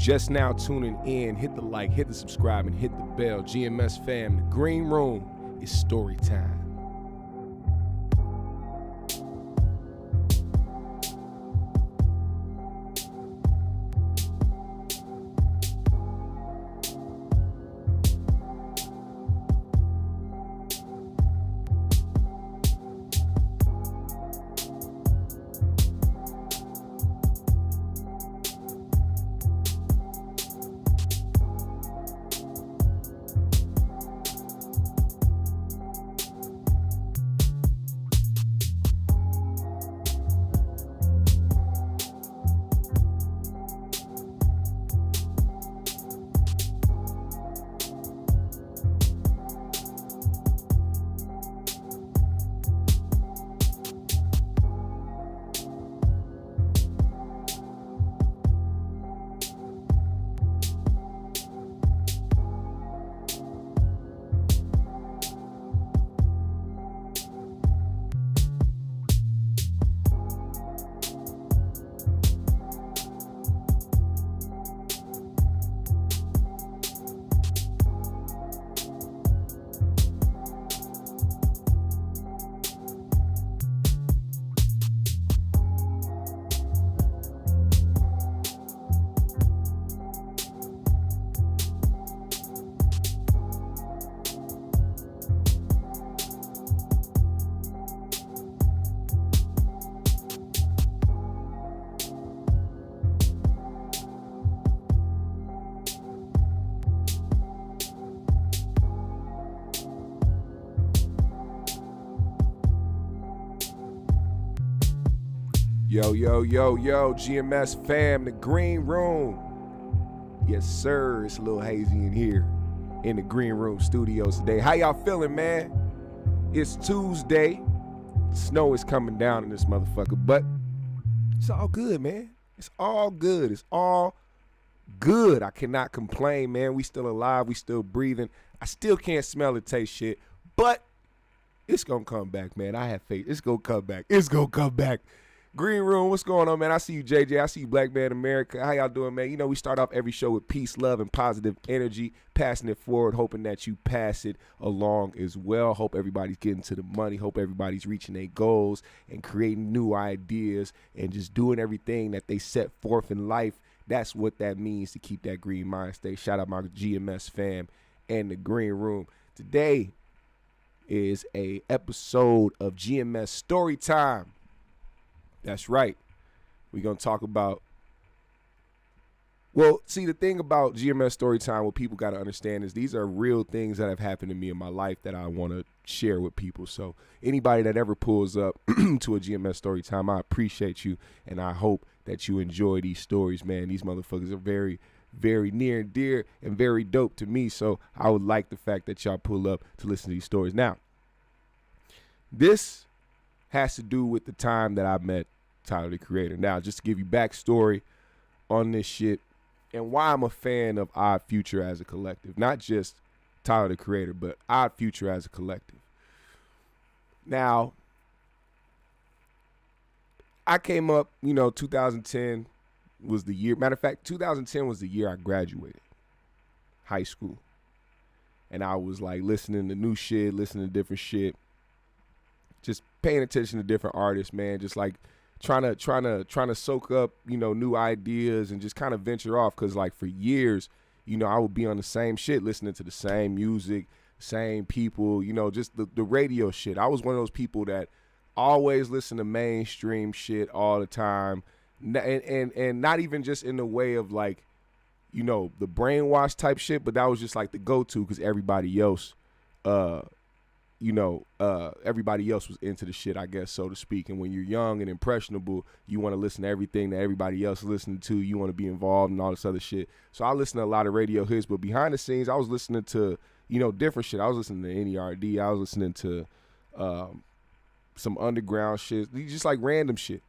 just now tuning in, hit the like, hit the subscribe, and hit the bell. GMS fam, the green room is story time. Yo, GMS fam, the green room. Yes, sir, it's a little hazy in here in the green room studios today. How y'all feeling, man? It's Tuesday. Snow is coming down in this motherfucker, but it's all good, man. It's all good. It's all good. I cannot complain, man. We still alive. We still breathing. I still can't smell or taste shit, but it's going to come back, man. I have faith. It's going to come back. It's going to come back. Green Room, what's going on, man? I see you, JJ. I see you, Black Man America. How y'all doing, man? You know, we start off every show with peace, love, and positive energy, passing it forward, hoping that you pass it along as well. Hope everybody's getting to the money. Hope everybody's reaching their goals and creating new ideas and just doing everything that they set forth in life. That's what that means to keep that green mind state. Shout out my GMS fam and the Green Room. Today is a episode of GMS Story Time. That's right. We're going to talk about, well, see, the thing about GMS Storytime, what people got to understand is these are real things that have happened to me in my life that I want to share with people. So anybody that ever pulls up to a GMS Storytime, I appreciate you, and I hope that you enjoy these stories, man. These motherfuckers are very, very near and dear and very dope to me, so I would like the fact that y'all pull up to listen to these stories. Now, this has to do with the time that I met Tyler, the Creator. Now, just to give you backstory on this shit and why I'm a fan of Odd Future as a collective. Not just Tyler, the Creator, but Odd Future as a collective. Now, I came up, 2010 was the year. Matter of fact, 2010 was the year I graduated high school. And I was like listening to new shit, listening to different shit. Just paying attention to different artists, man. Just like trying to soak up, new ideas and just kind of venture off. Cause like for years, I would be on the same shit, listening to the same music, same people, just the radio shit. I was one of those people that always listen to mainstream shit all the time, and not even just in the way of like, the brainwash type shit, but that was just like the go-to because everybody else. Everybody else was into the shit, I guess, so to speak. And when you're young and impressionable, you want to listen to everything that everybody else is listening to. You want to be involved in all this other shit. So I listened to a lot of radio hits, but behind the scenes, I was listening to, different shit. I was listening to NERD. I was listening to some underground shit, just like random shit.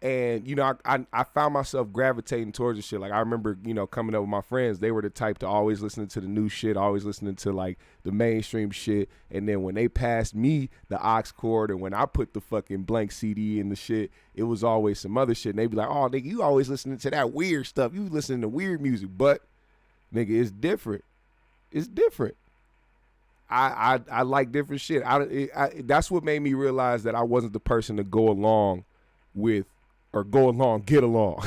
And, you know, I found myself gravitating towards the shit. Like, I remember, you know, coming up with my friends, they were the type to always listening to the new shit, always listening to, like, the mainstream shit. And then when they passed me the aux cord, and when I put the fucking blank CD in the shit, it was always some other shit. And they'd be like, oh, nigga, you always listening to that weird stuff. You listening to weird music. But, nigga, it's different. It's different. I like different shit. That's what made me realize that I wasn't the person to go along with, or go along, get along.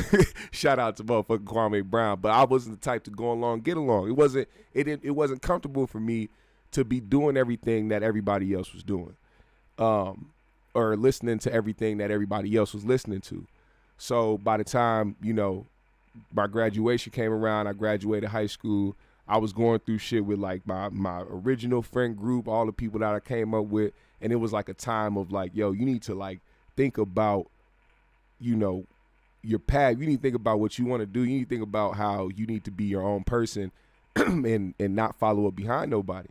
Shout out to motherfucking Kwame Brown. But I wasn't the type to go along, get along. It wasn't comfortable for me to be doing everything that everybody else was doing, or listening to everything that everybody else was listening to. So by the time, you know, my graduation came around, I graduated high school, I was going through shit with like my original friend group, all the people that I came up with, and it was like a time of like, yo, you need to like think about, you know, your path. You need to think about what you want to do. You need to think about how you need to be your own person and not follow up behind nobody.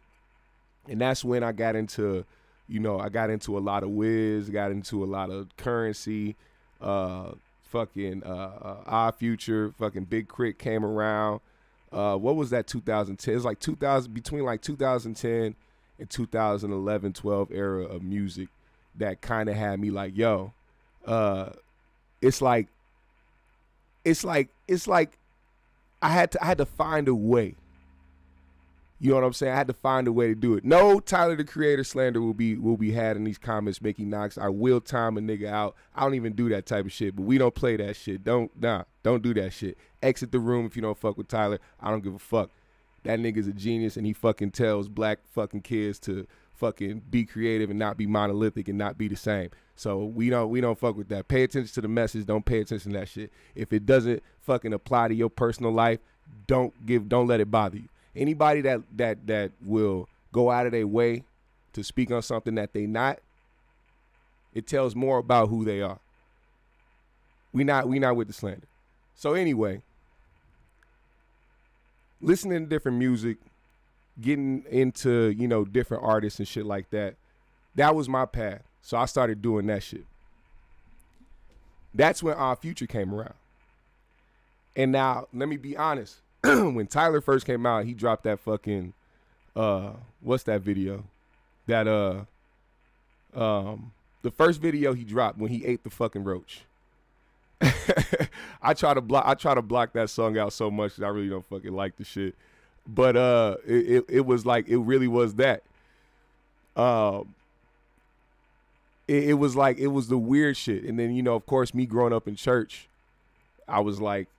And that's when I got into, you know, I got into a lot of Wiz, got into a lot of Currency, fucking Odd Future, fucking Big Crit came around. What was that 2010? It was like 2000, between like 2010 and 2011, 12 era of music that kind of had me like, yo, it's like I had to find a way. You know what I'm saying? I had to find a way to do it. No Tyler the Creator slander will be had in these comments, Mickey Knox. I will time a nigga out. I don't even do that type of shit, but we don't play that shit. Don't do that shit. Exit the room if you don't fuck with Tyler. I don't give a fuck. That nigga's a genius, and he fucking tells black fucking kids to fucking be creative and not be monolithic and not be the same. So we don't fuck with that. Pay attention to the message. Don't pay attention to that shit. If it doesn't fucking apply to your personal life, don't let it bother you. Anybody that will go out of their way to speak on something that they not, it tells more about who they are. We not with the slander. So anyway, listening to different music, getting into, you know, different artists and shit like that, that was my path. So I started doing that shit. That's when Odd Future came around. And now, let me be honest. When Tyler first came out, he dropped that fucking, what's that video? That, the first video he dropped when he ate the fucking roach. I try to block that song out so much that I really don't fucking like the shit. But it was like, it really was that. It was like, it was the weird shit. And then, you know, of course, me growing up in church, I was like,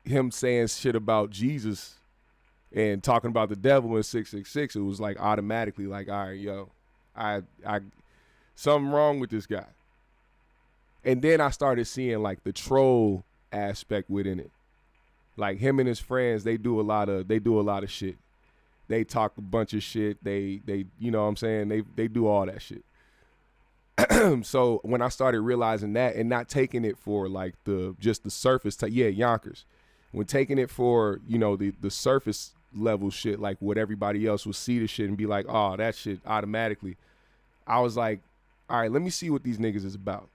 him saying shit about Jesus and talking about the devil in 666, it was like automatically like, all right, yo, I something wrong with this guy. And then I started seeing like the troll aspect within it. Like him and his friends, they do a lot of shit. They talk a bunch of shit. They you know what I'm saying? They do all that shit. So when I started realizing that and not taking it for like just the surface, Yonkers. When taking it for, you know, the surface level shit, like what everybody else will see the shit and be like, oh, that shit automatically. I was like, all right, let me see what these niggas is about.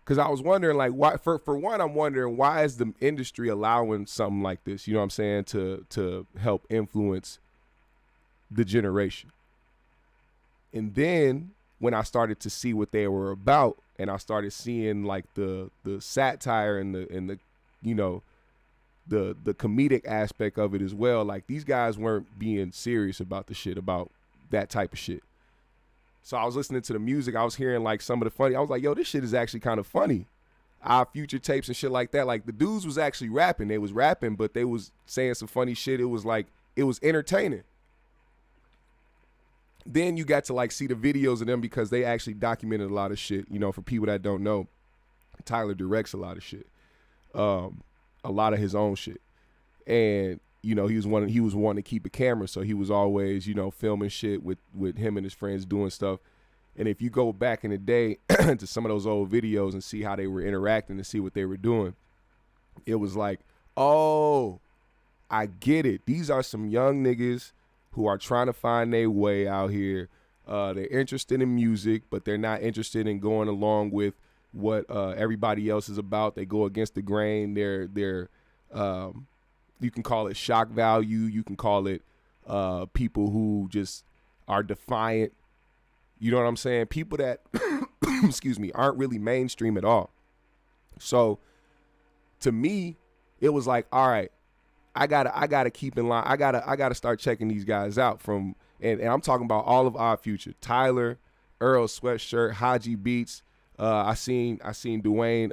Because I was wondering, like, why? For one, I'm wondering, why is the industry allowing something like this, you know what I'm saying, to help influence the generation? And then when I started to see what they were about, and I started seeing, like, the satire and the you know, the comedic aspect of it as well. Like, these guys weren't being serious about the shit, about that type of shit. So I was listening to the music. I was hearing like some of the funny. I was like, yo, this shit is actually kind of funny. Our Future tapes and shit like that. Like the dudes was actually rapping. They was rapping, but they was saying some funny shit. It was like, it was entertaining. Then you got to like see the videos of them because they actually documented a lot of shit. You know, for people that don't know, Tyler directs a lot of shit. A lot of his own shit. And you know, he was wanting to keep a camera, so he was always, you know, filming shit with him and his friends doing stuff. And if you go back in the day to some of those old videos and see how they were interacting and see what they were doing, it was like, oh, I get it. These are some young niggas who are trying to find their way out here. They're interested in music, but they're not interested in going along with what everybody else is about. They go against the grain. They're you can call it shock value. You can call it people who just are defiant. You know what I'm saying? People that, excuse me, aren't really mainstream at all. So to me, it was like, all right, I gotta keep in line. I gotta start checking these guys out from, and I'm talking about all of Odd Future, Tyler, Earl Sweatshirt, Haji Beats. I seen Dwayne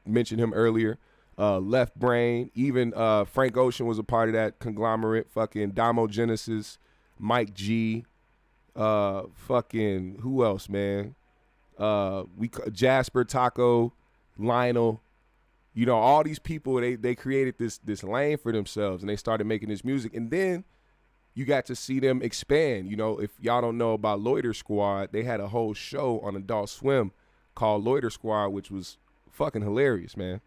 mention him earlier. Left Brain, even Frank Ocean was a part of that conglomerate. Fucking Damo Genesis, Mike G, fucking who else, man? Jasper, Taco, Lionel. You know, all these people, they created this lane for themselves, and they started making this music. And then you got to see them expand. You know, if y'all don't know about Loiter Squad, they had a whole show on Adult Swim called Loiter Squad, which was fucking hilarious, man.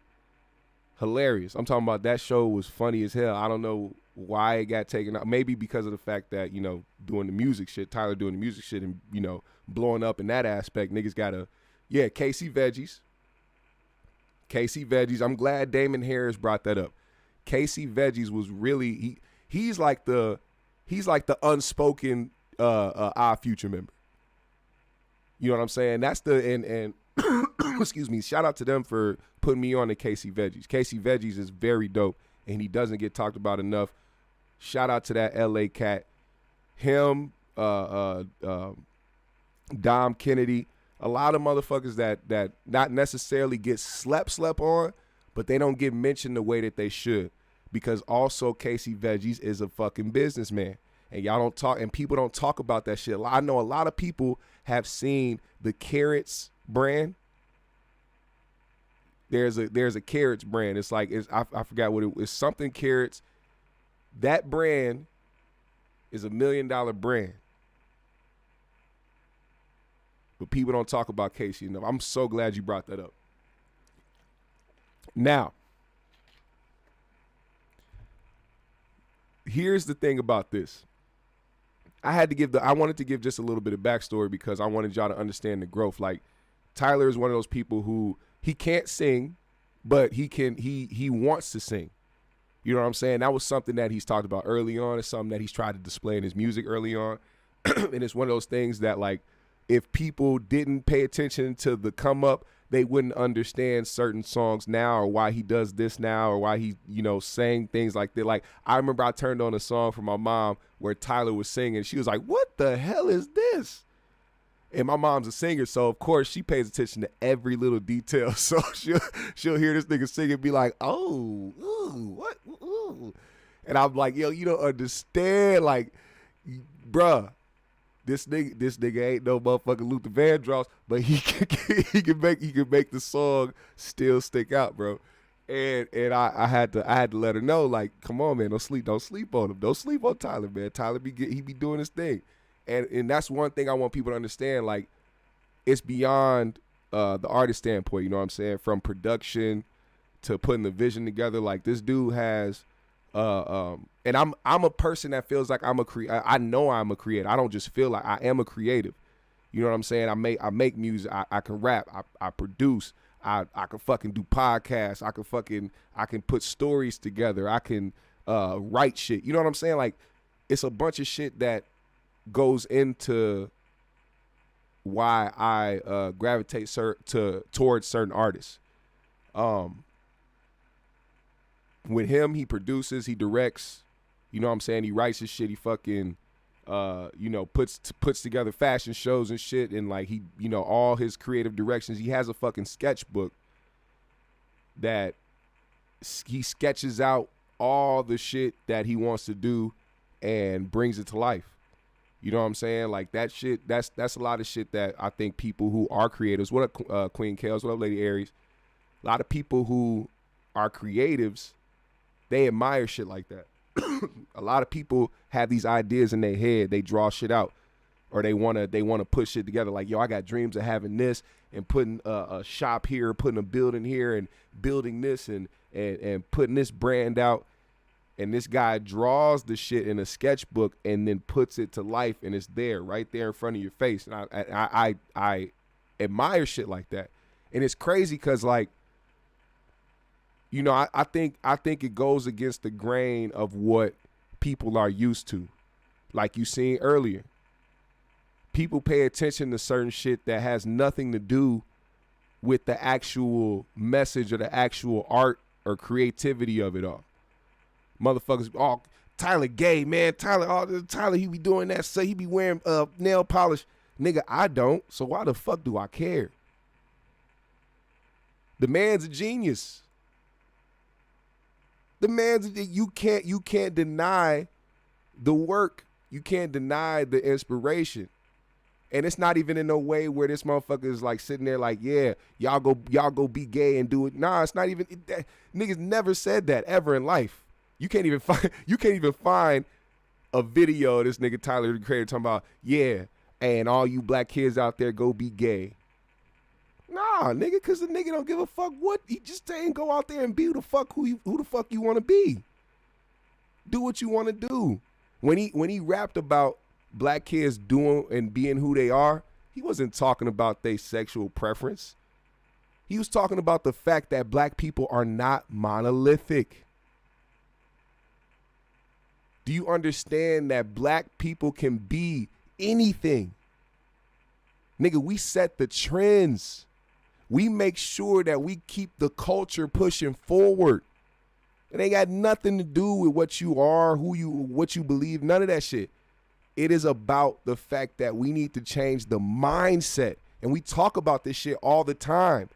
Hilarious. I'm talking about that show was funny as hell. I don't know why it got taken out. Maybe because of the fact that, you know, doing the music shit, Tyler doing the music shit and, you know, blowing up in that aspect. Niggas gotta, yeah, Casey Veggies. I'm glad Damon Harris brought that up. Casey Veggies was really, he's like the unspoken Odd Future member. You know what I'm saying? That's the, and excuse me, shout out to them for putting me on to Casey Veggies. Casey Veggies is very dope, and he doesn't get talked about enough. Shout out to that LA cat. Him, Dom Kennedy, a lot of motherfuckers that not necessarily get slept on, but they don't get mentioned the way that they should. Because also Casey Veggies is a fucking businessman. And y'all don't talk, and people don't talk about that shit. I know a lot of people have seen the Carrots brand. There's a Carrots brand. It's like, I forgot what it was. Something Carrots. That brand is $1 million brand. But people don't talk about Casey enough. I'm so glad you brought that up. Now, here's the thing about this. I wanted to give just a little bit of backstory because I wanted y'all to understand the growth. Like, Tyler is one of those people who, he can't sing, but he wants to sing. You know what I'm saying? That was something that he's talked about early on. It's something that he's tried to display in his music early on. And it's one of those things that, like, if people didn't pay attention to the come up, they wouldn't understand certain songs now, or why he does this now, or why he, you know, sang things like that. Like, I remember I turned on a song for my mom where Tyler was singing. She was like, "What the hell is this?" And my mom's a singer, so of course she pays attention to every little detail. So she'll hear this nigga sing and be like, "Oh, ooh, what?" Ooh. And I'm like, "Yo, you don't understand, like, bruh. This nigga ain't no motherfucking Luther Vandross, but he can make the song still stick out, bro." And I had to let her know, like, come on, man, don't sleep on him. Don't sleep on Tyler, man. Tyler he be doing his thing. And that's one thing I want people to understand. Like, it's beyond the artist standpoint, you know what I'm saying? From production to putting the vision together. Like, this dude has and I'm a person that feels like I know I'm a creator. I don't just feel like, I am a creative. You know what I'm saying? I make music. I can rap. I produce. I can fucking do podcasts. I can put stories together. I can write shit. You know what I'm saying? Like, it's a bunch of shit that goes into why I gravitate towards certain artists. With him, he produces, he directs, you know what I'm saying? He writes his shit, he fucking, you know, puts together fashion shows and shit, and like, he, you know, all his creative directions. He has a fucking sketchbook that he sketches out all the shit that he wants to do and brings it to life. You know what I'm saying? Like, that shit, that's a lot of shit that I think people who are creatives, what up, Queen Kales, what up, Lady Aries? A lot of people who are creatives, they admire shit like that. A lot of people have these ideas in their head. They draw shit out, or they wanna put shit together. Like, yo, I got dreams of having this and putting a shop here, putting a building here, and building this and putting this brand out. And this guy draws the shit in a sketchbook and then puts it to life, and it's there, right there in front of your face. And I admire shit like that. And it's crazy because, like, you know, I think it goes against the grain of what people are used to. Like you seen earlier, people pay attention to certain shit that has nothing to do with the actual message or the actual art or creativity of it all. Motherfuckers, oh, Tyler gay, man. Tyler, he be doing that. So he be wearing nail polish. Nigga, I don't. So why the fuck do I care? The man's a genius. You can't deny the work. You can't deny the inspiration. And it's not even in no way where this motherfucker is like sitting there like, yeah, y'all go be gay and do it. Nah, it's not even. Niggas never said that ever in life. You can't even find a video of this nigga Tyler the Creator talking about, yeah, and all you black kids out there go be gay. Nah, nigga, because the nigga don't give a fuck what. He just saying go out there and be who the fuck you want to be. Do what you want to do. When he rapped about black kids doing and being who they are, he wasn't talking about their sexual preference. He was talking about the fact that black people are not monolithic. Do you understand that black people can be anything? Nigga, we set the trends. We make sure that we keep the culture pushing forward. It ain't got nothing to do with what you are, what you believe, none of that shit. It is about the fact that we need to change the mindset. And we talk about this shit all the time.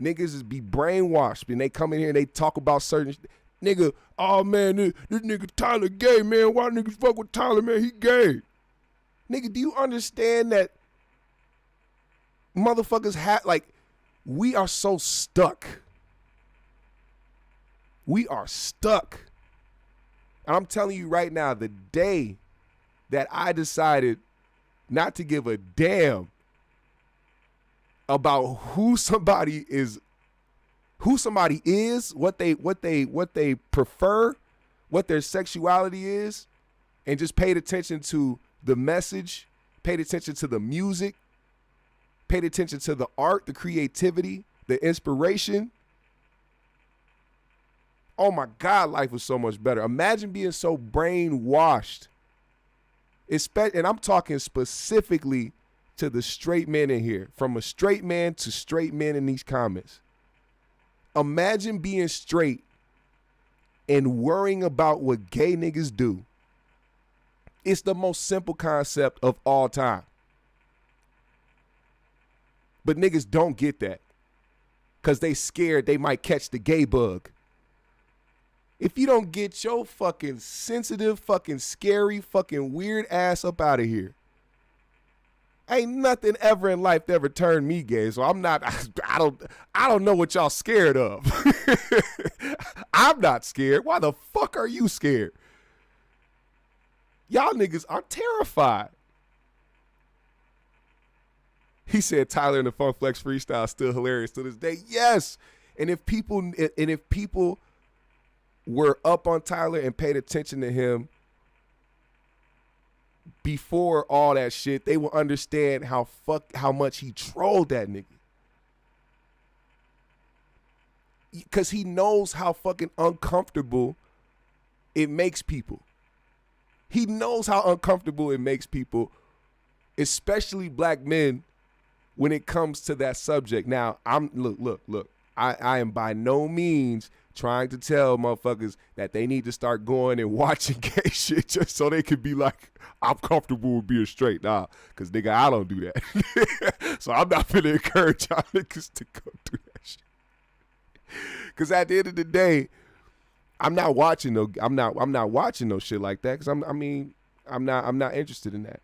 Niggas is be brainwashed and they come in here and they talk about certain nigga, oh man, this nigga Tyler gay, man. Why niggas fuck with Tyler, man? He gay. Nigga, do you understand that motherfuckers we are so stuck. We are stuck. And I'm telling you right now, the day that I decided not to give a damn about who somebody is, what they prefer, what their sexuality is, and just paid attention to the message, paid attention to the music, paid attention to the art, the creativity, the inspiration. Oh my God, life was so much better. Imagine being so brainwashed. And I'm talking specifically to the straight men in here, from a straight man to straight men in these comments. Imagine being straight and worrying about what gay niggas do. It's the most simple concept of all time. But niggas don't get that because they scared they might catch the gay bug. If you don't get your fucking sensitive, fucking scary, fucking weird ass up out of here. Ain't nothing ever in life that ever turned me gay, so I don't know what y'all scared of. I'm not scared. Why the fuck are you scared? Y'all niggas are terrified. He said Tyler and the Funk Flex freestyle is still hilarious to this day. Yes. And if people were up on Tyler and paid attention to him before all that shit, they will understand how much he trolled that nigga. Because he knows how fucking uncomfortable it makes people. He knows how uncomfortable it makes people, especially black men, when it comes to that subject. Now, look. I am by no means trying to tell motherfuckers that they need to start going and watching gay shit just so they can be like, I'm comfortable with being straight. Nah, because nigga, I don't do that. So I'm not finna encourage y'all niggas to go do that shit. Because at the end of the day, I'm not watching no shit like that. Because I'm not interested in that.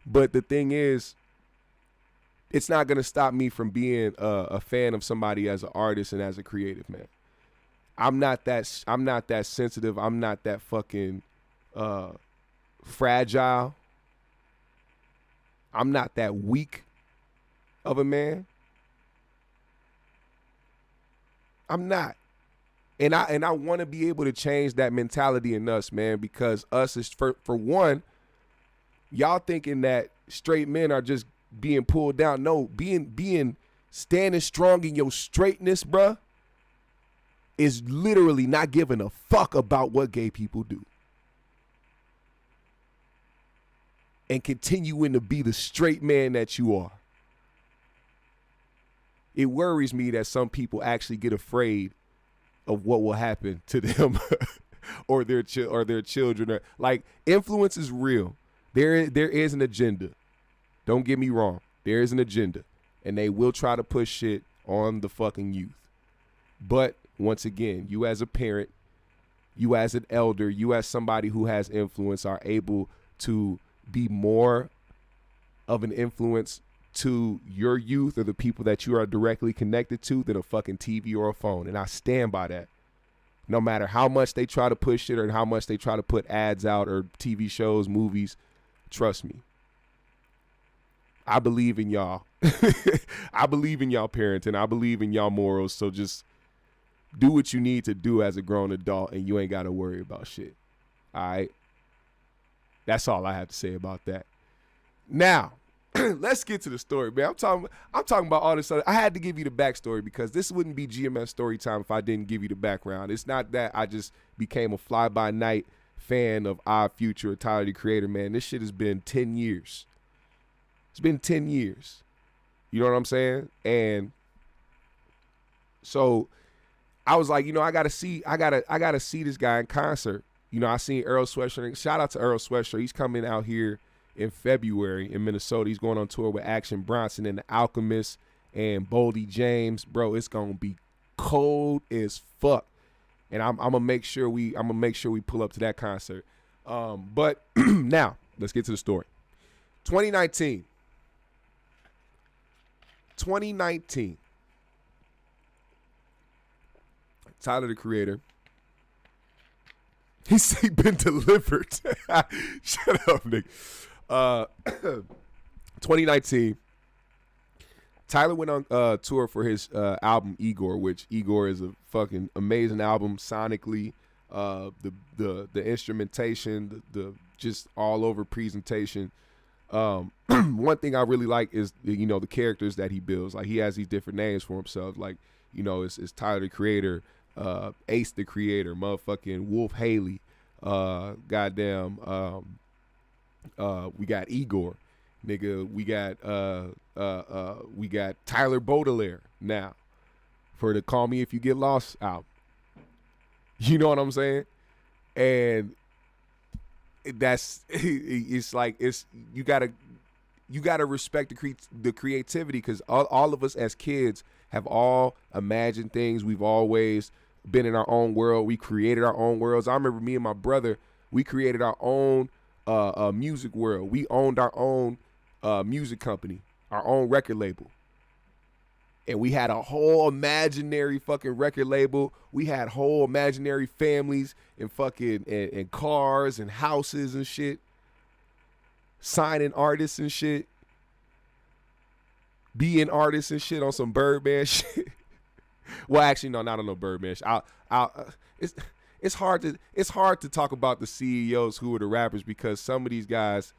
But the thing is, it's not gonna stop me from being a fan of somebody as an artist and as a creative, man. I'm not that sensitive. I'm not that fucking fragile. I'm not that weak of a man. I'm not. And I want to be able to change that mentality in us, man, because us is for one, y'all thinking that straight men are just being pulled down. No, being standing strong in your straightness, bruh, is literally not giving a fuck about what gay people do. And continuing to be the straight man that you are. It worries me that some people actually get afraid of what will happen to them or their children. Like, influence is real. There is an agenda. Don't get me wrong. There is an agenda. And they will try to push shit on the fucking youth. But once again, you as a parent, you as an elder, you as somebody who has influence are able to be more of an influence to your youth or the people that you are directly connected to than a fucking TV or a phone. And I stand by that. No matter how much they try to push it or how much they try to put ads out or TV shows, movies, trust me. I believe in y'all. I believe in y'all parents and I believe in y'all morals. So just do what you need to do as a grown adult and you ain't got to worry about shit. All right? That's all I have to say about that. Now, let's get to the story, man. I'm talking about all this other. I had to give you the backstory because this wouldn't be GMS story time if I didn't give you the background. It's not that I just became a fly-by-night fan of Odd Future or Tyler, the Creator, man. This shit has been 10 years. It's been 10 years. You know what I'm saying? And so I was like, I gotta see this guy in concert. I seen Earl Sweatshirt. Shout out to Earl Sweatshirt. He's coming out here in February in Minnesota. He's going on tour with Action Bronson and The Alchemist and Boldy James. Bro, it's gonna be cold as fuck. And I'm gonna make sure we pull up to that concert. But now let's get to the story. 2019. Tyler, the Creator. He's been delivered. Shut up, nigga. 2019. Tyler went on tour for his album IGOR, which IGOR is a fucking amazing album sonically. The instrumentation, the just all over presentation. One thing I really like is the characters that he builds. Like, he has these different names for himself. Like, it's Tyler, the Creator, Ace, the Creator, motherfucking Wolf Haley, goddamn, we got Igor, nigga, we got Tyler Baudelaire now for the Call Me If You Get Lost album. You know what I'm saying? And it's like you gotta respect the creativity, because all of us as kids have all imagined things. We've always been in our own world. We created our own worlds. I remember me and my brother, we created our own music world. We owned our own music company, our own record label. And we had a whole imaginary fucking record label. We had whole imaginary families and fucking and cars and houses and shit. Signing artists and shit. Being artists and shit on some Birdman shit. Well, actually, no, not on no Birdman shit. It's hard to talk about the CEOs who were the rappers, because some of these guys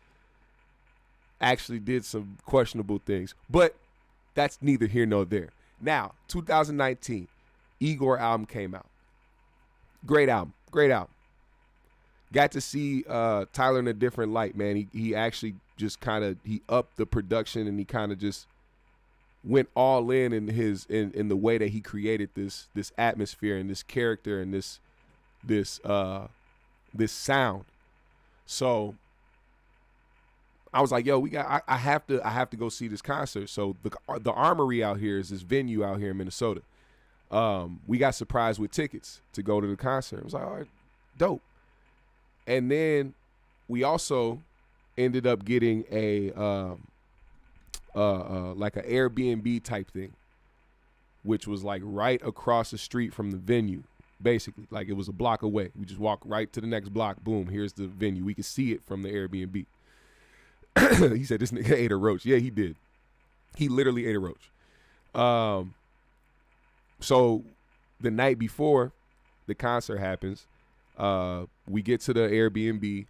actually did some questionable things. But that's neither here nor there. Now, 2019, IGOR album came out. Great album. Got to see Tyler in a different light, man. He actually just he upped the production, and he kind of just went all in the way that he created this atmosphere and this character and this sound. So I was like, yo, I have to go see this concert. So the Armory out here is this venue out here in Minnesota. We got surprised with tickets to go to the concert. I was like, all right, dope. And then we also ended up getting a like an Airbnb type thing, which was like right across the street from the venue. Basically, like, it was a block away. We just walk right to the next block. Boom, here's the venue. We could see it from the Airbnb. He said this nigga ate a roach. Yeah, he did. He literally ate a roach. So the night before the concert happens, we get to the Airbnb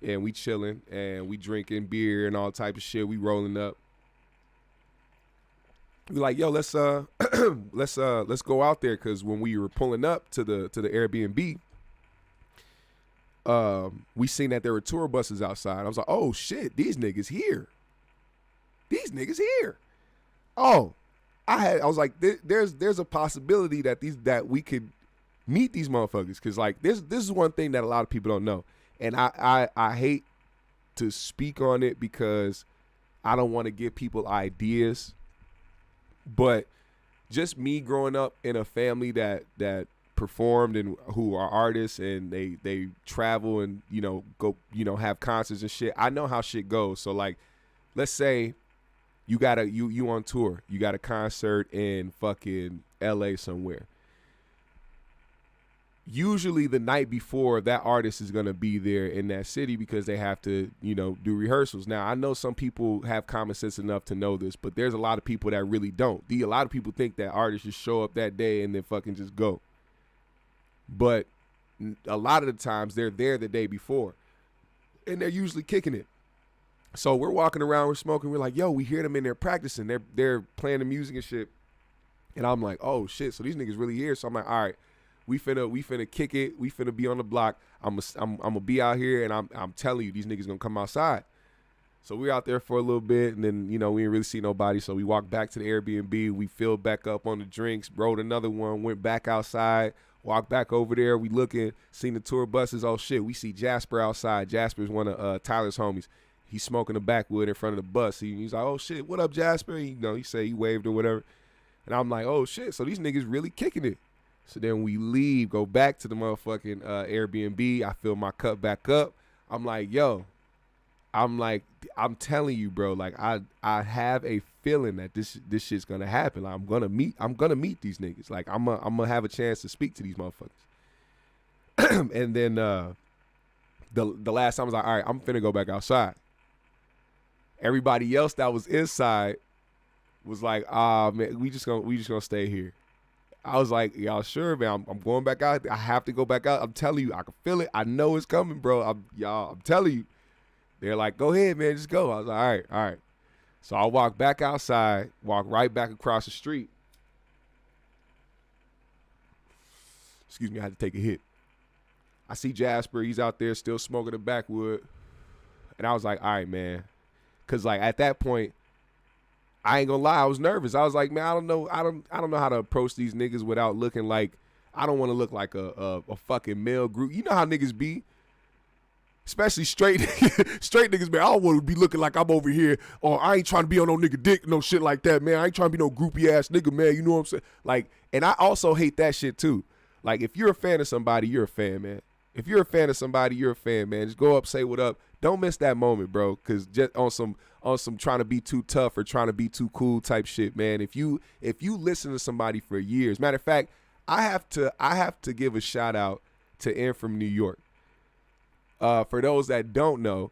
and we chilling and we drinking beer and all type of shit. We rolling up. We like, yo, let's let's go out there, because when we were pulling up to the Airbnb, we seen that there were tour buses outside. I was like, oh shit, these niggas here. These niggas here. Oh, I was like, there's a possibility that we could meet these motherfuckers, because like this is one thing that a lot of people don't know, and I hate to speak on it because I don't want to give people ideas, but just me growing up in a family that performed and who are artists, and they travel and go have concerts and shit. I know how shit goes. So like, let's say you on tour, you got a concert in fucking LA somewhere. Usually the night before, that artist is gonna be there in that city because they have to do rehearsals. Now I know some people have common sense enough to know this, but there's a lot of people that really don't. A lot of people think that artists just show up that day and then fucking just go. But a lot of the times they're there the day before, and they're usually kicking it. So we're walking around, we're smoking, we're like, yo, we hear them in there practicing. They're playing the music and shit. And I'm like, oh shit, so these niggas really here. So I'm like, all right, we finna kick it. We finna be on the block. I'm gonna be out here, and I'm telling you, these niggas gonna come outside. So we out there for a little bit, and then we didn't really see nobody. So we walked back to the Airbnb. We filled back up on the drinks, rolled another one, went back outside. Walk back over there, we looking, seen the tour buses. Oh shit, we see Jasper outside. Jasper's one of Tyler's homies. He's smoking a backwood in front of the bus. He's like, oh shit, what up, Jasper? He said he waved or whatever. And I'm like, oh shit, so these niggas really kicking it. So then we leave, go back to the motherfucking Airbnb. I fill my cup back up. I'm like, yo, I'm telling you, bro, like I have a feeling that this shit's gonna happen. Like I'm gonna meet these niggas. Like I'm gonna have a chance to speak to these motherfuckers. And then the last time I was like, all right, I'm finna go back outside. Everybody else that was inside was like, man, we just gonna stay here. I was like, y'all sure, man? I'm going back out. I have to go back out. I'm telling you, I can feel it. I know it's coming, bro. I'm telling you. They're like, go ahead, man, just go. I was like, all right. So I walk back outside, walk right back across the street. Excuse me, I had to take a hit. I see Jasper. He's out there still smoking the backwood. And I was like, all right, man. Because, like, at that point, I ain't gonna lie, I was nervous. I was like, man, I don't know how to approach these niggas without looking like, I don't want to look like a fucking male group. You know how niggas be? Especially straight niggas, man. I don't want to be looking like I'm over here, or I ain't trying to be on no nigga dick, no shit like that, man. I ain't trying to be no groupie ass nigga, man. You know what I'm saying? Like, and I also hate that shit too. Like, if you're a fan of somebody, you're a fan, man. If you're a fan of somebody, you're a fan, man. Just go up, say what up. Don't miss that moment, bro. Cause just on some trying to be too tough or trying to be too cool type shit, man. If you listen to somebody for years, matter of fact, I have to give a shout out to N from New York. For those that don't know,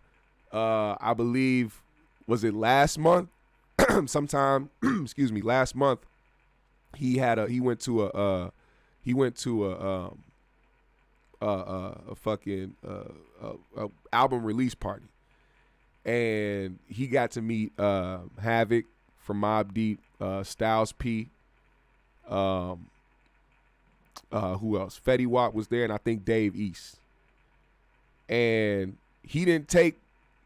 I believe, was it last month? Sometime, excuse me, last month, he went to a fucking album release party, and he got to meet Havoc from Mobb Deep, Styles P, who else? Fetty Wap was there, and I think Dave East. And he didn't take,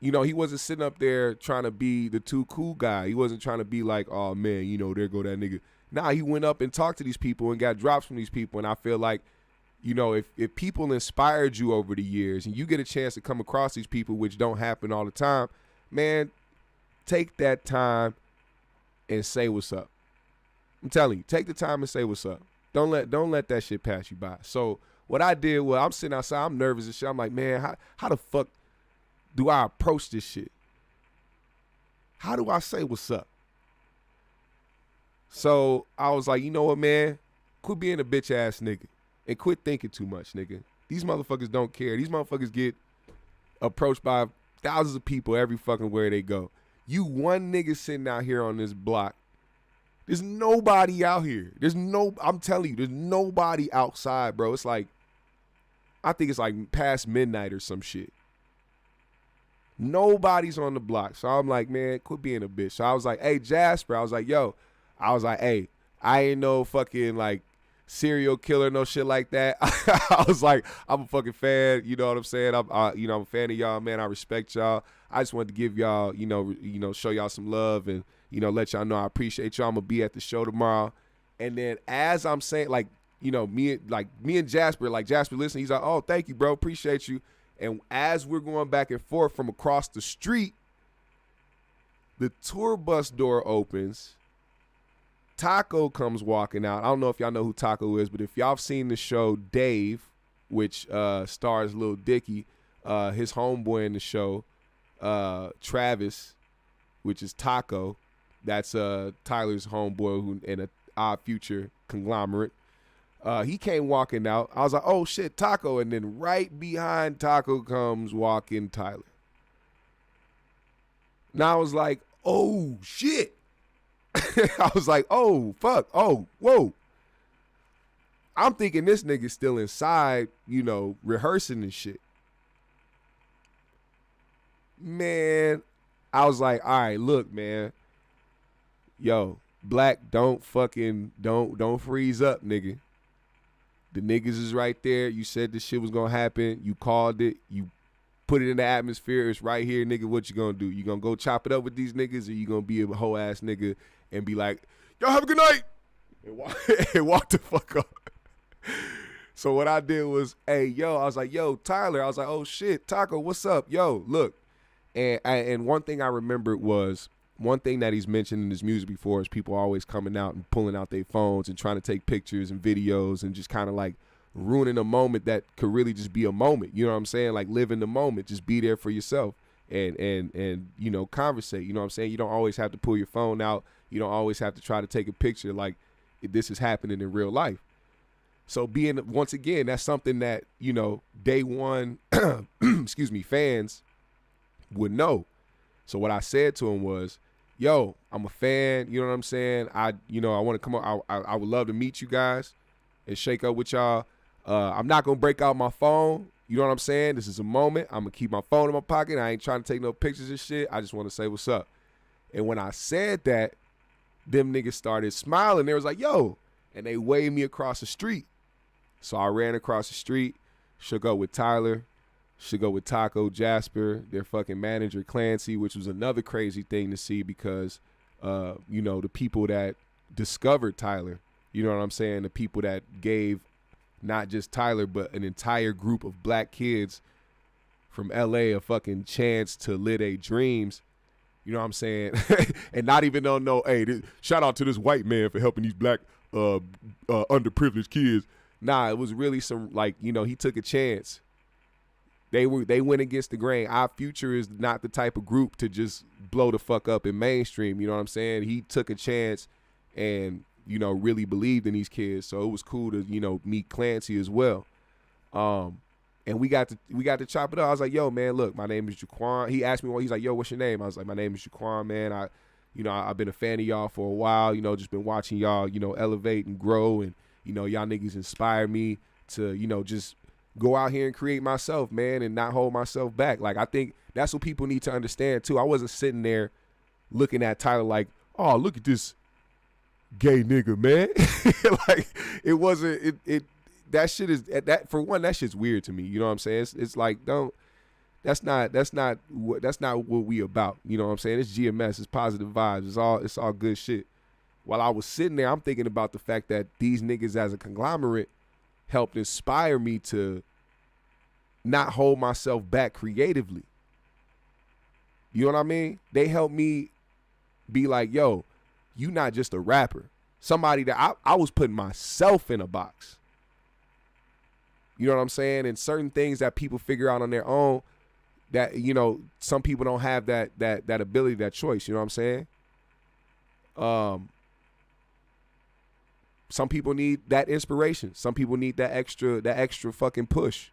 he wasn't sitting up there trying to be the too cool guy. He wasn't trying to be like, oh man, there go that nigga. Nah, he went up and talked to these people and got drops from these people. And I feel like, if people inspired you over the years and you get a chance to come across these people, which don't happen all the time, man, take that time and say what's up. I'm telling you, take the time and say what's up. Don't let that shit pass you by. So what I did was, I'm sitting outside, I'm nervous and shit. I'm like, man, how the fuck do I approach this shit? How do I say what's up? So I was like, you know what, man? Quit being a bitch ass nigga and quit thinking too much, nigga. These motherfuckers don't care. These motherfuckers get approached by thousands of people every fucking where they go. You one nigga sitting out here on this block. There's nobody out here. I'm telling you, there's nobody outside, bro. It's like, I think it's like past midnight or some shit. Nobody's on the block. So I'm like, man, quit being a bitch. So I was like, hey, Jasper. I was like, yo, I was like, hey, I ain't no fucking like serial killer, no shit like that. I was like, I'm a fucking fan. You know what I'm saying? I'm a fan of y'all, man. I respect y'all. I just wanted to give y'all, show y'all some love and, let y'all know I appreciate y'all. I'm gonna be at the show tomorrow. And then as I'm saying, like, me and Jasper, like Jasper listen, he's like, oh, thank you, bro. Appreciate you. And as we're going back and forth from across the street, the tour bus door opens. Taco comes walking out. I don't know if y'all know who Taco is, but if y'all have seen the show Dave, which stars Lil Dicky, his homeboy in the show, Travis, which is Taco, that's Tyler's homeboy who in a Odd Future conglomerate. He came walking out. I was like, oh shit, Taco. And then right behind Taco comes walking Tyler. Now I was like, oh shit. I was like, oh, fuck. Oh, whoa. I'm thinking this nigga's still inside, rehearsing and shit. Man, I was like, all right, look, man. Yo, Black, don't freeze up, nigga. The niggas is right there. You said this shit was gonna happen. You called it. You put it in the atmosphere. It's right here, nigga. What you gonna do? You gonna go chop it up with these niggas, or you gonna be a whole ass nigga and be like, y'all have a good night, and walk the fuck up. So what I did was, hey, yo, I was like, yo, Tyler. I was like, oh shit, Taco, what's up? Yo, look. And one thing I remembered was, one thing that he's mentioned in his music before is people always coming out and pulling out their phones and trying to take pictures and videos and just kind of like ruining a moment that could really just be a moment. You know what I'm saying? Like, live in the moment. Just be there for yourself and conversate. You know what I'm saying? You don't always have to pull your phone out. You don't always have to try to take a picture like this is happening in real life. So once again, that's something that, day one, fans would know. So what I said to him was, yo, I'm a fan, you know what I'm saying? I want to come up. I would love to meet you guys and shake up with y'all. I'm not going to break out my phone. You know what I'm saying? This is a moment. I'm going to keep my phone in my pocket. I ain't trying to take no pictures and shit. I just want to say what's up. And when I said that, them niggas started smiling. They was like, yo, and they waved me across the street. So I ran across the street, shook up with Tyler, shook up with Taco, Jasper, their fucking manager, Clancy, which was another crazy thing to see because, the people that discovered Tyler, you know what I'm saying? The people that gave not just Tyler, but an entire group of black kids from LA a fucking chance to live their dreams. You know what I'm saying? And not even know, hey, shout out to this white man for helping these black underprivileged kids. Nah, it was really some, like, he took a chance. They went against the grain. Our Future is not the type of group to just blow the fuck up in mainstream. You know what I'm saying? He took a chance and, really believed in these kids. So it was cool to, meet Clancy as well. And we got to chop it up. I was like, yo, man, look, my name is Jaquan. He asked me, he's like, yo, what's your name? I was like, my name is Jaquan, man. I've been a fan of y'all for a while, just been watching y'all, elevate and grow. And, y'all niggas inspire me to, just go out here and create myself, man, and not hold myself back. Like, I think that's what people need to understand, too. I wasn't sitting there looking at Tyler like, oh, look at this gay nigga, man. Like, it wasn't, that shit is, that for one, that shit's weird to me. You know what I'm saying? It's like, that's not what we about. You know what I'm saying? It's GMS, it's positive vibes, it's all good shit. While I was sitting there, I'm thinking about the fact that these niggas as a conglomerate helped inspire me to not hold myself back creatively. You know what I mean? They helped me be like, yo, you not just a rapper. Somebody that I was putting myself in a box. You know what I'm saying? And certain things that people figure out on their own that, some people don't have that ability, that choice. You know what I'm saying? Some people need that inspiration. Some people need that extra fucking push.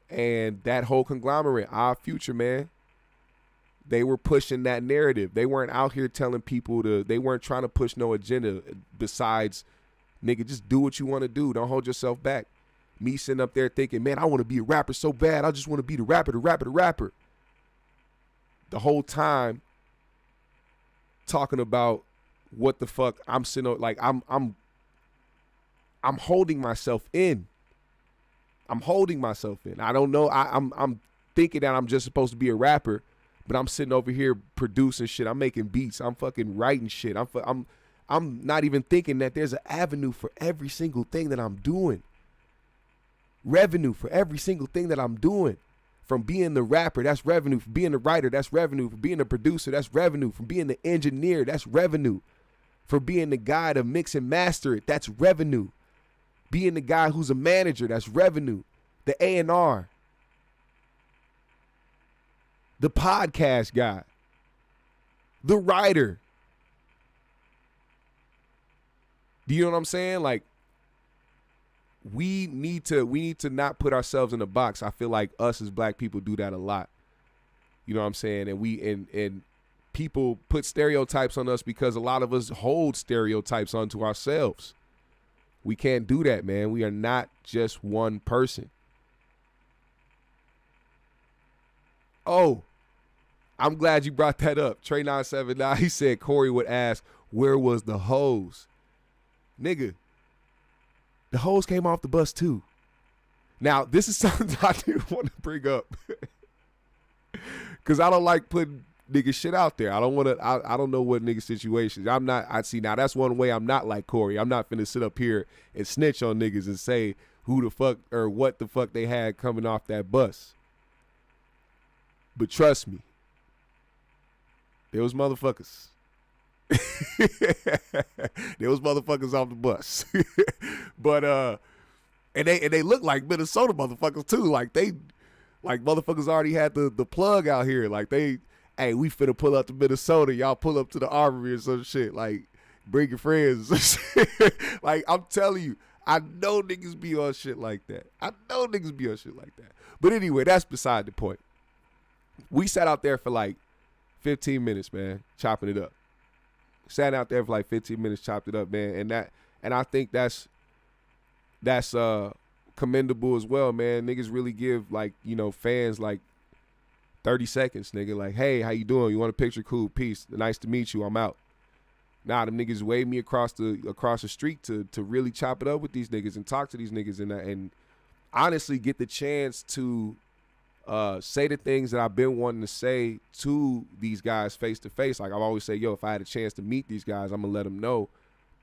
And that whole conglomerate, Our Future, man, they were pushing that narrative. They weren't out here telling people they weren't trying to push no agenda besides, nigga, just do what you want to do. Don't hold yourself back. Me sitting up there thinking, man, I want to be a rapper so bad. I just want to be the rapper. The whole time talking about what the fuck I'm sitting on, like I'm holding myself in. I'm holding myself in. I don't know. I'm thinking that I'm just supposed to be a rapper, but I'm sitting over here producing shit. I'm making beats. I'm fucking writing shit. I'm not even thinking that there's an avenue for every single thing that I'm doing. Revenue for every single thing that I'm doing. From being the rapper, that's revenue. From being the writer, that's revenue. From being the producer, that's revenue. From being the engineer, that's revenue. For being the guy to mix and master it, that's revenue. Being the guy who's a manager, that's revenue. The A&R. The podcast guy. The writer. Do you know what I'm saying? Like, we need to not put ourselves in a box. I feel like us as black people do that a lot. You know what I'm saying? And people put stereotypes on us because a lot of us hold stereotypes onto ourselves. We can't do that, man. We are not just one person. Oh, I'm glad you brought that up. Trey979, he said Corey would ask, where was the hose? Nigga, the hose came off the bus too. Now, this is something I do want to bring up. Because I don't like putting nigga shit out there. I don't want to, I don't know what nigga situations. Now that's one way I'm not like Corey. I'm not finna sit up here and snitch on niggas and say who the fuck or what the fuck they had coming off that bus. But trust me, there was motherfuckers. There was motherfuckers off the bus. But and they look like Minnesota motherfuckers too. Like motherfuckers already had the plug out here. Like hey, we finna pull up to Minnesota. Y'all pull up to the Armory or some shit. Like, bring your friends or some shit. Like, I'm telling you, I know niggas be on shit like that. But anyway, that's beside the point. We sat out there for like 15 minutes, man, chopping it up. Sat out there for like 15 minutes, chopped it up, man. And I think that's commendable as well, man. Niggas really give, like, you know, fans like 30 seconds, nigga. Like, hey, how you doing? You want a picture? Cool, peace. Nice to meet you. I'm out. Nah, them niggas waved me across the street to really chop it up with these niggas and talk to these niggas and honestly get the chance to say the things that I've been wanting to say to these guys face to face. Like, I've always say, yo, if I had a chance to meet these guys, I'm gonna let them know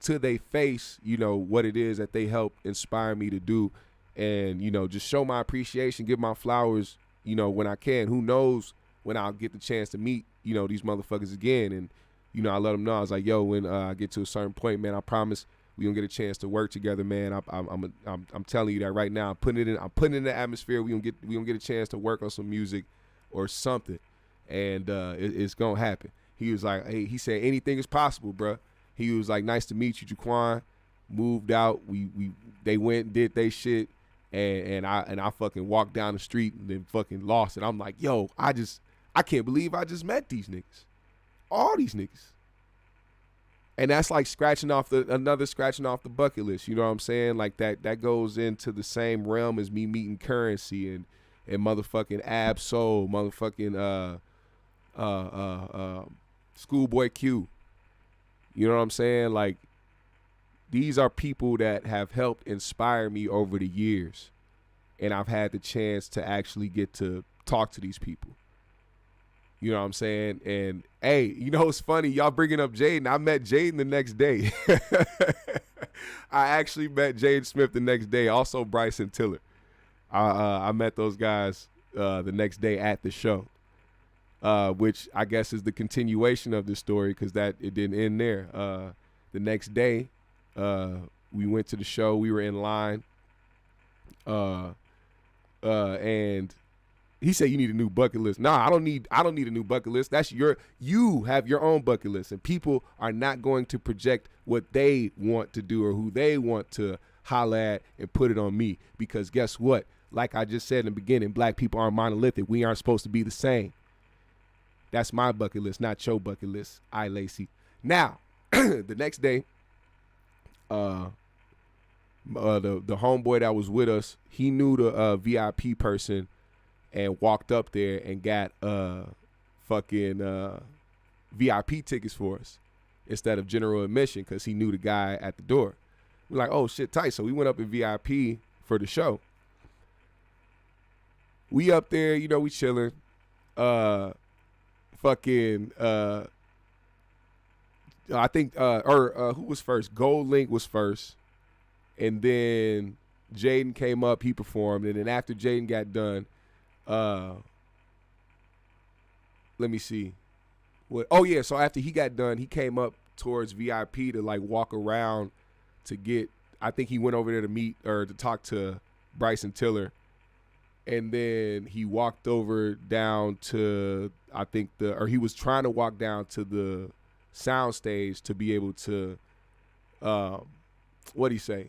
to their face, you know, what it is that they help inspire me to do, and, you know, just show my appreciation, give my flowers, you know, when I can. Who knows when I'll get the chance to meet, you know, these motherfuckers again. And, you know, I let them know. I was like, yo, when I get to a certain point, man, I promise we gonna get a chance to work together, man. I'm telling you that right now. I'm putting it in the atmosphere. We gonna get a chance to work on some music or something, and it's gonna happen. He was like, hey, he said anything is possible, bro. He was like, nice to meet you, Jaquan. Moved out. They went and did they shit, and I fucking walked down the street and then fucking lost it. I'm like, yo, I can't believe I just met these niggas, all these niggas. And that's like scratching off the bucket list. You know what I'm saying? Like that goes into the same realm as me meeting Currency and motherfucking Ab Soul, motherfucking Schoolboy Q. You know what I'm saying? Like, these are people that have helped inspire me over the years. And I've had the chance to actually get to talk to these people. You know what I'm saying? And, hey, you know what's funny? Y'all bringing up Jaden. I met Jaden the next day. I actually met Jaden Smith the next day. Also Bryson Tiller. I met those guys the next day at the show, which I guess is the continuation of this story because it didn't end there. The next day, we went to the show. We were in line. And he said, you need a new bucket list. Nah, I don't need a new bucket list. You have your own bucket list, and people are not going to project what they want to do or who they want to holla at and put it on me. Because guess what? Like I just said in the beginning, black people aren't monolithic. We aren't supposed to be the same. That's my bucket list, not your bucket list. Lacey. Now, the next day, the homeboy that was with us, he knew the VIP person and walked up there and got fucking VIP tickets for us. instead of general admission because he knew the guy at the door. We're like, oh shit, tight. So we went up in VIP for the show. We up there, you know, we chilling. I think who was first? Gold Link was first. And then Jaden came up, he performed, and then after Jaden got done, let me see. So after he got done, he came up towards VIP to like walk around to get, I think he went over there to meet or to talk to Bryson Tiller. And then he walked over down to, I think he was trying to walk down to the sound stage to be able to, what'd he say?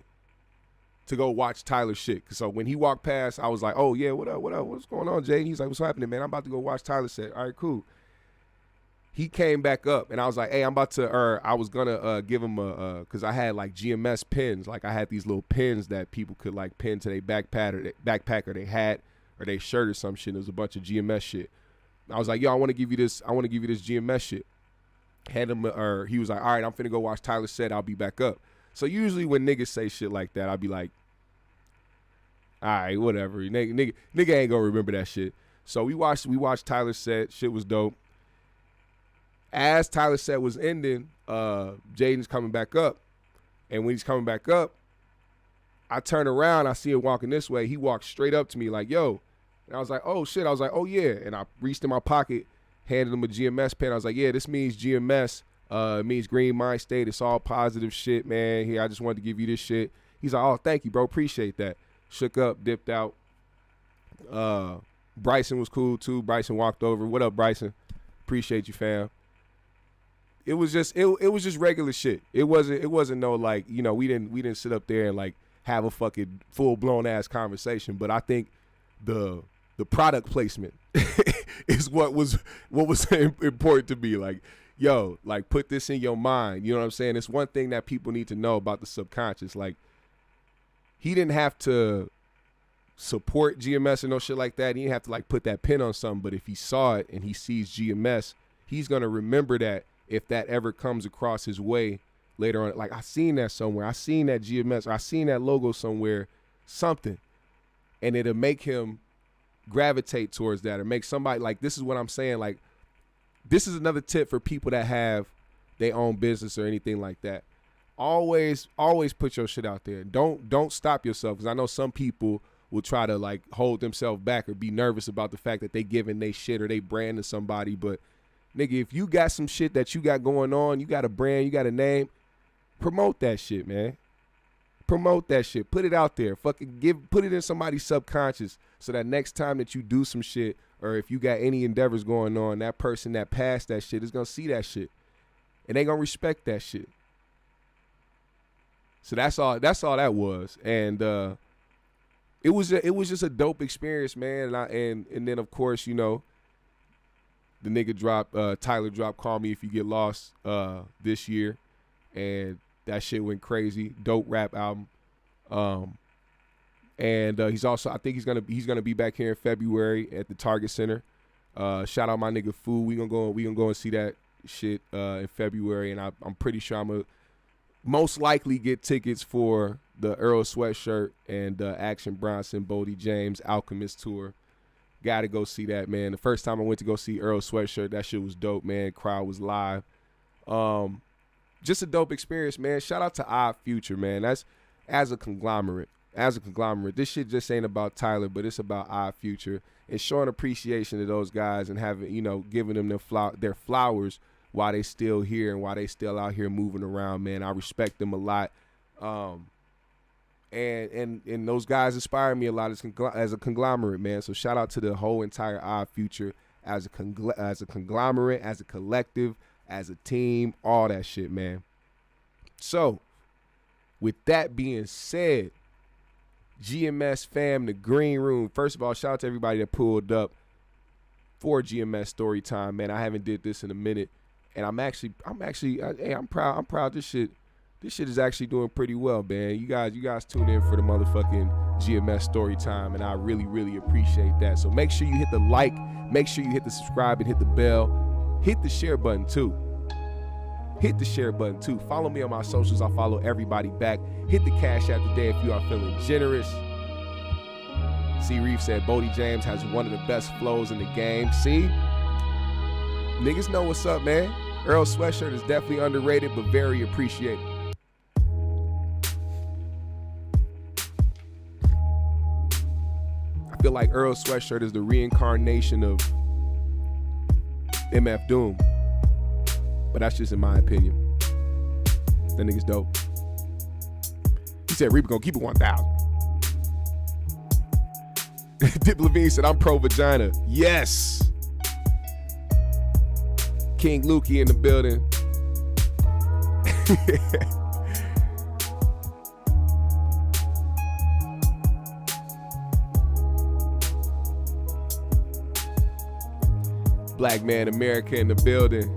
To go watch Tyler's shit. So when he walked past, I was like, oh yeah, what up? What's going on, Jay? He's like, what's happening, man? I'm about to go watch Tyler's set. All right, cool. He came back up, and I was like, hey, I was gonna give him because I had like GMS pins. Like I had these little pins that people could like pin to their backpack or their hat or their shirt or some shit. It was a bunch of GMS shit. I was like, yo, I want to give you this GMS shit. Had him, he was like, all right, I'm finna go watch Tyler's set. I'll be back up. So usually when niggas say shit like that, I'll be like, all right, whatever. Nigga ain't gonna remember that shit. So we watched Tyler's set. Shit was dope. As Tyler's set was ending, Jaden's coming back up. And when he's coming back up, I turn around, I see him walking this way. He walked straight up to me like, yo. And I was like, oh shit. I was like, oh yeah. And I reached in my pocket, handed him a GMS pen. I was like, yeah, this means GMS. It means Green Mind State. It's all positive shit, man. Here, I just wanted to give you this shit. He's like, oh, thank you, bro. Appreciate that. Shook up, dipped out. Bryson was cool too. Bryson walked over. What up, Bryson? Appreciate you, fam. It was just regular shit. It wasn't no like, you know, we didn't sit up there and like have a fucking full blown ass conversation. But I think the product placement is what was important to me. Like, yo, like put this in your mind. You know what I'm saying? It's one thing that people need to know about the subconscious. Like, he didn't have to support GMS or no shit like that. He didn't have to like put that pin on something. But if he saw it and he sees GMS, he's gonna remember that if that ever comes across his way later on. Like, I seen that somewhere. I seen that GMS. Or I seen that logo somewhere. Something, and it'll make him gravitate towards that, or make somebody like, this is what I'm saying. Like, this is another tip for people that have their own business or anything like that. Always put your shit out there. Don't stop yourself, because I know some people will try to like hold themselves back or be nervous about the fact that they giving they shit or they brand to somebody. But nigga, if you got some shit that you got going on, you got a brand, you got a name, promote that shit, man. Promote that shit. Put it out there. Fucking put it in somebody's subconscious, so that next time that you do some shit, or if you got any endeavors going on, that person that passed that shit is gonna see that shit, and they gonna respect that shit. So that's all that was. And it was just a dope experience, man. And then of course, you know, the nigga Tyler dropped Call Me If You Get Lost this year, and that shit went crazy. Dope rap album. And he's also, I think he's gonna be back here in February at the Target Center. Shout out my nigga Foo. We gonna go and see that shit in February, and I'm pretty sure I'm gonna most likely get tickets for the Earl Sweatshirt and Action Bronson, Bodie James, Alchemist tour. Gotta go see that, man. The first time I went to go see Earl Sweatshirt, that shit was dope, man. Crowd was live. Just a dope experience, man. Shout out to Odd Future, man. That's as a conglomerate. This shit just ain't about Tyler, but it's about Odd Future, and showing appreciation to those guys and having, you know, giving them their flowers while they still here and while they still out here moving around, man. I respect them a lot. And those guys inspire me a lot as a conglomerate, man. So shout out to the whole entire Odd Future as a conglomerate, as a collective, as a team, all that shit, man. So with that being said, GMS fam, the green room. First of all, shout out to everybody that pulled up for GMS story time, man. I haven't did this in a minute, and I'm proud. I'm proud. This shit is actually doing pretty well, man. You guys tune in for the motherfucking GMS story time, and I really, really appreciate that. So make sure you hit the like, make sure you hit the subscribe and hit the bell, hit the share button too. hit the share button too. Follow me on my socials. I'll follow everybody back. Hit the Cash App today if you are feeling generous. C. Reef said Bodie James has one of the best flows in the game. See? Niggas know what's up, man. Earl Sweatshirt is definitely underrated, but very appreciated. I feel like Earl Sweatshirt is the reincarnation of MF Doom. But that's just in my opinion. That nigga's dope. He said Reaper gonna keep it 1,000. Dip Levine said, I'm pro vagina. Yes. King Lukey in the building. Black Man America in the building.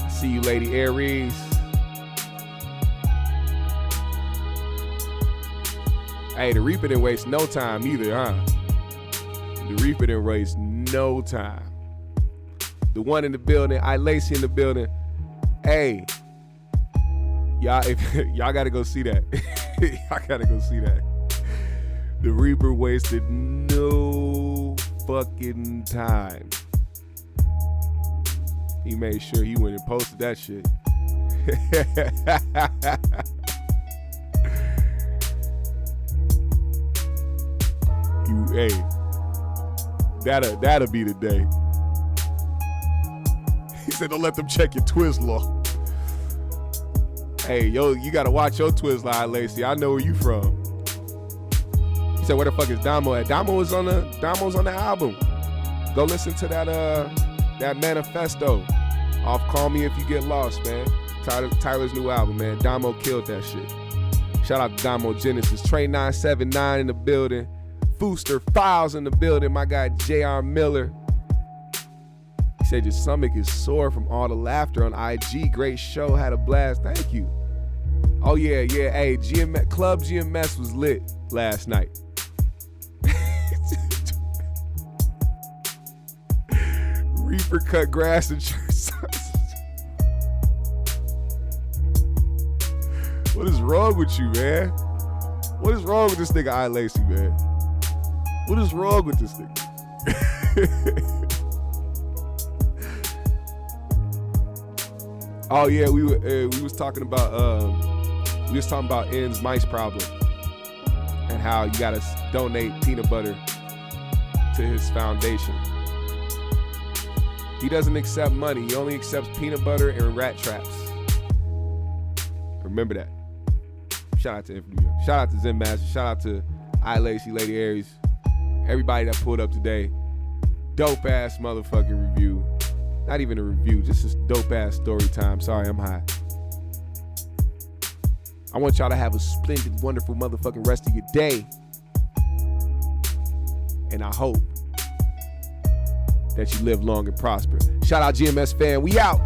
I see you, Lady Aries. Hey, the Reaper didn't waste no time either, huh? The Reaper didn't waste no time. The one in the building, I Lacey in the building. Hey, y'all gotta go see that. Y'all gotta go see that. The Reaper wasted no fucking time. He made sure he went and posted that shit. Hey, that'll be the day. He said, don't let them check your Twizzler. Hey, yo, you gotta watch your Twizzler, Lacey. I know where you from. He said, where the fuck is Damo at? Damo's on the album. Go listen to that manifesto off Call Me If You Get Lost, man. Tyler's new album, man. Damo killed that shit. Shout out to Damo Genesis. Train 979 in the building. Fooster Files in the building. My guy J.R. Miller. He said your stomach is sore from all the laughter on IG. Great show. Had a blast. Thank you. Oh, yeah. Hey, Club GMS was lit last night. Reaper cut grass in church. What is wrong with you, man? What is wrong with this nigga I Lacey, man? What is wrong with this nigga? Oh yeah, we was talking about N's mice problem and how you gotta donate peanut butter to his foundation. He doesn't accept money. He only accepts peanut butter and rat traps. Remember that. Shout out to Infamy. Shout out to Zen Master. Shout out to I Lacey, Lady Aries. Everybody that pulled up today. Dope ass motherfucking review. Not even a review, just a dope ass story time. Sorry, I'm high. I want y'all to have a splendid, wonderful motherfucking rest of your day. And I hope that you live long and prosper. Shout out GMS fan. We out.